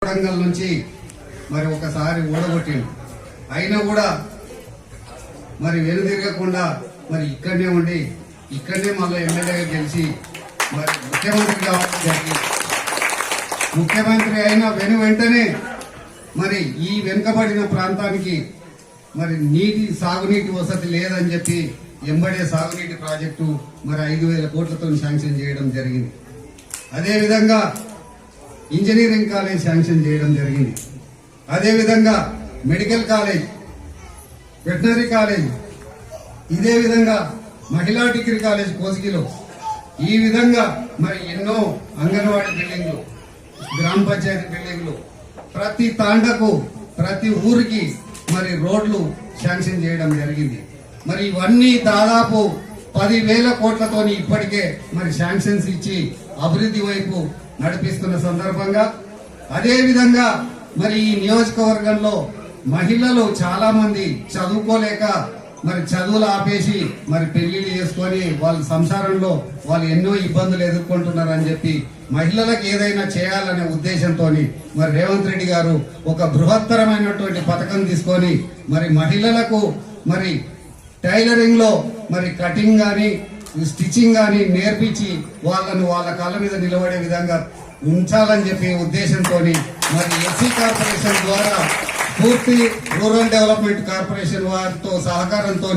వరంగల్ నుంచి మరి ఒకసారి ఓడగొట్టిండు. అయినా కూడా మరి వెనుదిరగకుండా మరి ఇక్కడనే ఉండి ఇక్కడనే మళ్ళీ ఎమ్మెల్యేగా గెలిచి మరి ముఖ్యమంత్రి కావడం జరిగింది. ముఖ్యమంత్రి అయిన వెంటనే మరి ఈ వెనుకబడిన ప్రాంతానికి మరి సాగునీటి వసతి లేదని చెప్పి ఎంబడే సాగునీటి ప్రాజెక్టు మరి 5,000 కోట్లతో శాంక్షన్ చేయడం జరిగింది. అదేవిధంగా ఇంజనీరింగ్ కాలేజ్ శాంక్షన్ చేయడం జరిగింది. అదేవిధంగా మెడికల్ కాలేజ్, వెటనరీ కాలేజ్, ఇదే విధంగా మహిళా డిగ్రీ కాలేజ్ కోసిగిలో, ఈ విధంగా మరి ఎన్నో అంగన్వాడీ బిల్డింగ్లు, గ్రామ పంచాయతీ బిల్డింగ్లు, ప్రతి తాండకు ప్రతి ఊరికి మరి రోడ్లు శాంక్షన్ చేయడం జరిగింది. మరి ఇవన్నీ దాదాపు 10,000 కోట్లతోని ఇప్పటికే మరి శాంక్షన్స్ ఇచ్చి అభివృద్ధి వైపు నడిపిస్తున్న సందర్భంగా, అదే విధంగా మరి ఈ నియోజకవర్గంలో మహిళలు చాలా మంది చదువుకోలేక మరి చదువులు ఆపేసి మరి పెళ్లిళ్ళు చేసుకొని వాళ్ళ సంసారంలో వాళ్ళు ఎన్నో ఇబ్బందులు ఎదుర్కొంటున్నారని చెప్పి మహిళలకు ఏదైనా చేయాలనే ఉద్దేశంతో మరి రేవంత్ రెడ్డి గారు ఒక బృహత్తరమైనటువంటి పథకం తీసుకొని మరి మహిళలకు మరి టైలరింగ్ లో మరి కటింగ్ గాని స్టిచ్చింగ్ గాని నేర్పించి వాళ్ళను వాళ్ళ కాళ్ళ మీద నిలబడే విధంగా ఉంచాలని చెప్పి ఉద్దేశంతో మరి ఎస్సీ కార్పొరేషన్ ద్వారా పూర్తి రూరల్ డెవలప్మెంట్ కార్పొరేషన్ వారితో సహకారంతో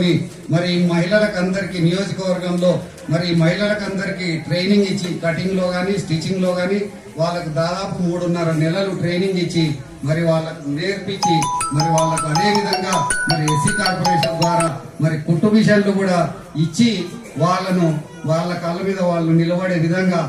మరి మహిళలకు అందరికీ నియోజకవర్గంలో మరి మహిళలకందరికీ ట్రైనింగ్ ఇచ్చి కటింగ్ లో గాని స్టిచ్చింగ్ లో గాని వాళ్ళకు దాదాపు 3.5 నెలలు ట్రైనింగ్ ఇచ్చి మరి వాళ్ళకు నేర్పించి మరి వాళ్ళకు అదే విధంగా మరి ఎస్సీ కార్పొరేషన్ ద్వారా మరి కుట్టు మిషన్లు కూడా ఇచ్చి వాళ్ళను వాళ్ళ కాళ్ళ మీద వాళ్ళు నిలబడే విధంగా